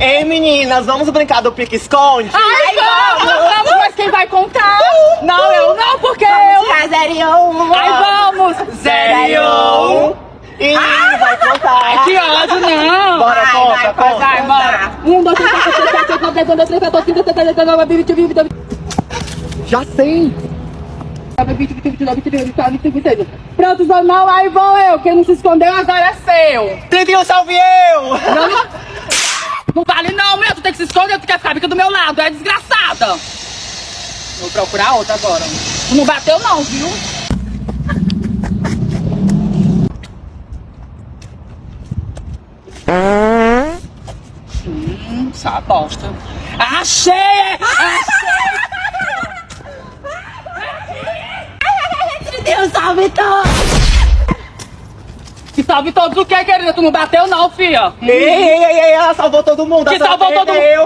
Ei, meninas, vamos brincar do pique-esconde? Ai, vamos, mas quem vai contar? Não, eu não, porque eu... Zero e um. Ai, vamos! 0 e 1. E vai contar. Ai, que ódio, não! Bora, conta, conta. Vai, bora! 1, 2, 3, 4, 5, 6, 7, 8, 9, 10, 11, 12, 13, 14, 15, 16, 17, 18, 19, 20, 21, 22, Já sei. 20, 21, 22, 23, 24, 25, 26. Pronto, não, aí vou eu. Quem não se escondeu agora é seu. 31, salve eu. Não vale não, meu. Tu tem que se esconder, tu quer ficar do meu lado. É desgraçada. Vou procurar outra agora. Tu não bateu não, viu? Só bosta. Achei! Achei! Deus salve todos. Que salve todos o que, querida? Tu não bateu não, filha. Ei, ela salvou todo mundo. Que salvou todo mundo. Eu.